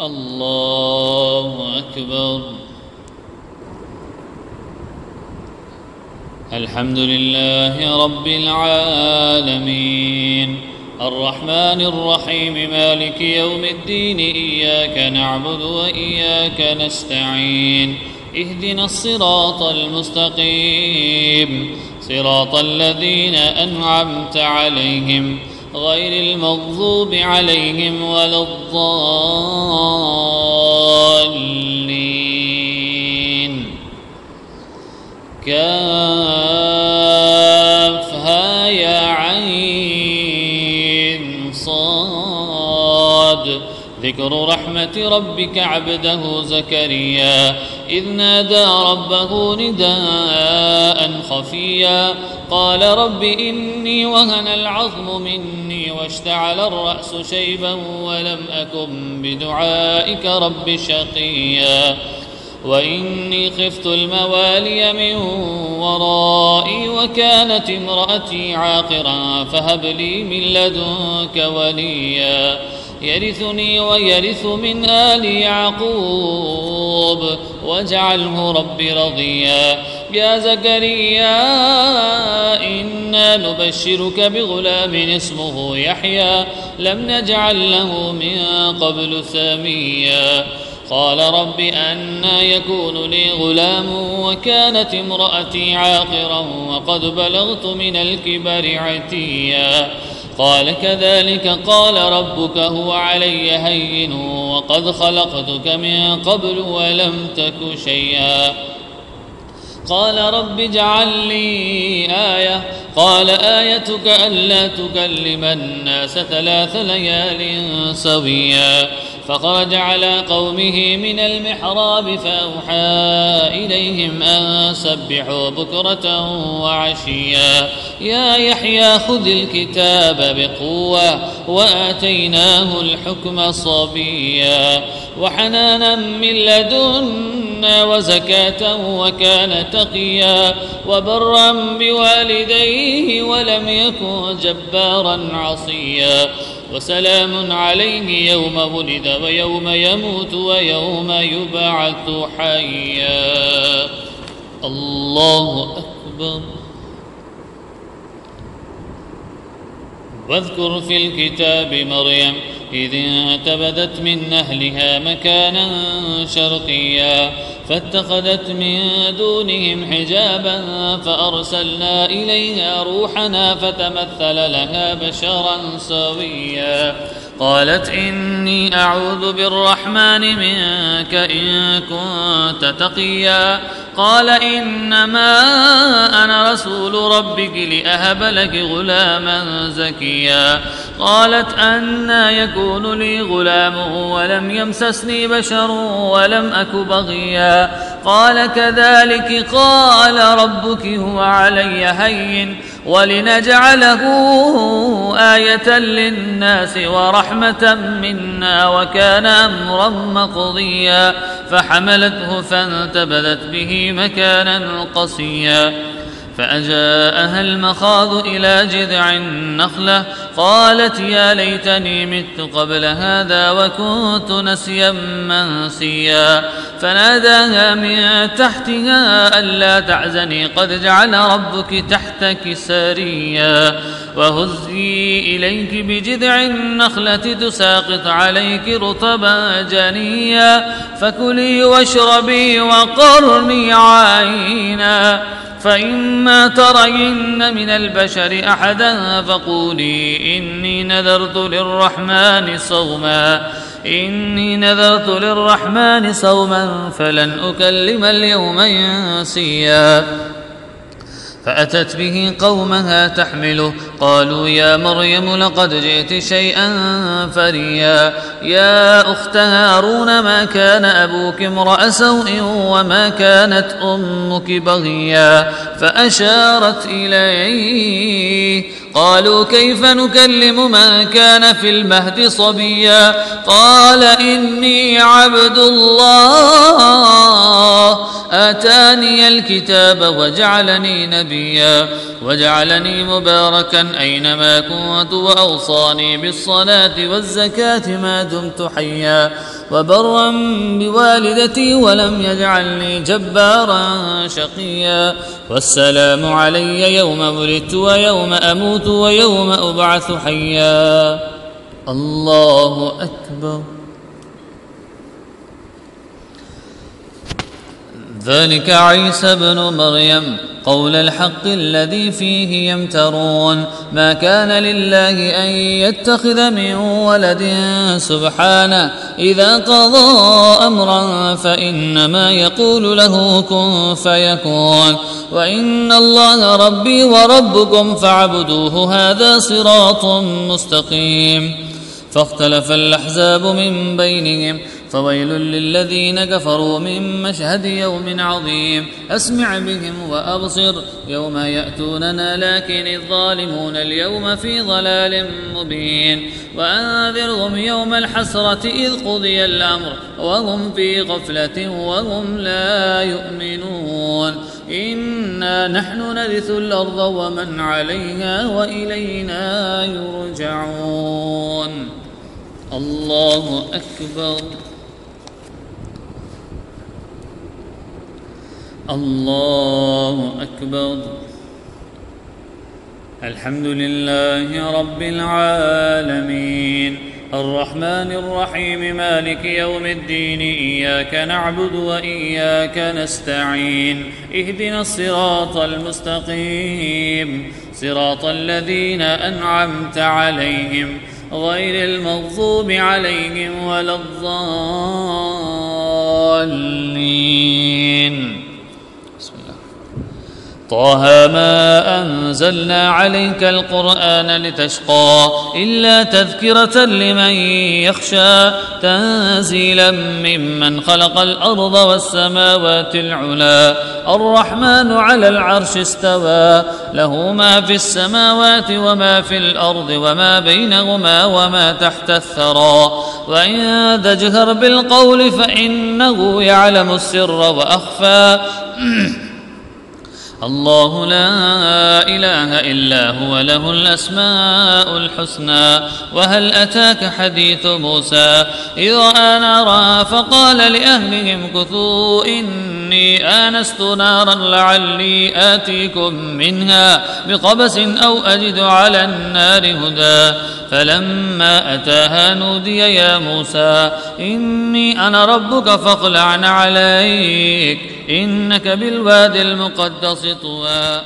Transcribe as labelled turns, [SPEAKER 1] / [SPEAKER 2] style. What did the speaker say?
[SPEAKER 1] الله أكبر. الحمد لله رب العالمين الرحمن الرحيم مالك يوم الدين إياك نعبد وإياك نستعين اهدنا الصراط المستقيم صراط الذين أنعمت عليهم غير المغضوب عليهم ولا الضالين. كافها يا عين صاد. ذكر رحمة ربك عبده زكريا إذ نادى ربه نداء خفيا قال رب إني وهن العظم مني واشتعل الرأس شيبا ولم أكن بدعائك رب شقيا وإني خفت الموالي من ورائي وكانت امرأتي عاقرا فهب لي من لدنك وليا يرثني ويرث من آل يعقوب واجعله رب رضيا. يا زكريا إنا نبشرك بغلام اسمه يحيى لم نجعل له من قبل سميا قال رب أنى يكون لي غلام وكانت امرأتي عاقرا وقد بلغت من الكبر عتيا قال كذلك قال ربك هو علي هين وقد خلقتك من قبل ولم تك شيئا قال رب اجعل لي آية قال آيتك ألا تكلم الناس 3 ليال سويا فخرج على قومه من المحراب فأوحى إليهم أن سبحوا بكرة وعشيا يا يحيى خذ الكتاب بقوة وآتيناه الحكم صبيا وحنانا من لدنا وزكاة وكان تقيا وبرا بوالديه ولم يكن جبارا عصيا وسلام عليه يوم ولد ويوم يموت ويوم يبعث حيا. الله أكبر. واذكر في الكتاب مريم إذ انتبذت من أهلها مكانا شرقيا فاتخذت من دونهم حجابا فأرسلنا إليها روحنا فتمثل لها بشرا سويا قالت إني أعوذ بالرحمن منك إن كنت تقيا قال إنما أنا رسول ربك لأهب لك غلاما زكيا قالت أنى يكون لي غلام ولم يمسسني بشر ولم أك بغيا قال كذلك قال ربك هو علي هين ولنجعله آية للناس ورحمة منا وكان أمرا مقضيا فحملته فانتبذت به مكانا قصيا فأجاءها المخاض إلى جذع النخلة قالت يا ليتني مت قبل هذا وكنت نسيا منسيا فناداها من تحتها ألا تحزني قد جعل ربك تحتك سريا وهزي إليك بجذع النخلة تساقط عليك رطبا جنيا فكلي واشربي وقرني عينا فإما ترين من البشر أحدا فقولي إني نذرت للرحمن صوما فلن أكلم اليوم إنسيا فأتت به قومها تحمله قالوا يا مريم لقد جئت شيئا فريا يا أخت هارون ما كان أبوك امرأ سوء وما كانت أمك بغيا فأشارت إليه قالوا كيف نكلم من كان في المهد صبيا قال إني عبد الله آتاني الكتاب وجعلني نبيا وجعلني مباركا أينما كنت وأوصاني بالصلاة والزكاة ما دمت حيا وبرا بوالدتي ولم يجعلني جبارا شقيا والسلام علي يوم ولدت ويوم أموت ويوم أبعث حيا. الله أكبر. ذلك عيسى ابن مريم قول الحق الذي فيه يمترون ما كان لله أن يتخذ من ولد سبحانه إذا قضى أمرا فإنما يقول له كن فيكون وإن الله ربي وربكم فاعبدوه هذا صراط مستقيم. فاختلف الأحزاب من بينهم فويل للذين كفروا من مشهد يوم عظيم أسمع بهم وأبصر يوم يأتوننا لكن الظالمون اليوم في ضلال مبين. وأنذرهم يوم الحسرة إذ قضي الأمر وهم في غفلة وهم لا يؤمنون. إنا نحن نرث الأرض ومن عليها وإلينا يرجعون. الله أكبر. الله أكبر. الحمد لله رب العالمين الرحمن الرحيم مالك يوم الدين إياك نعبد وإياك نستعين اهدنا الصراط المستقيم صراط الذين أنعمت عليهم غير المغضوب عليهم ولا الضالين. طه ما أنزلنا عليك القرآن لتشقى إلا تذكرة لمن يخشى تنزيلا ممن خلق الأرض والسماوات العلى الرحمن على العرش استوى له ما في السماوات وما في الأرض وما بينهما وما تحت الثرى وإن تجهر بالقول فإنه يعلم السر وأخفى. الله لا إله إلا هو له الأسماء الحسنى. وهل أتاك حديث موسى إذ رأى نارا فقال لأهلهم كثوا إني آنست نارا لعلي آتيكم منها بقبس أو أجد على النار هدى فلما أتاها نودي يا موسى إني أنا ربك فاخلع عليك إنك بالوادي المقدس طوى.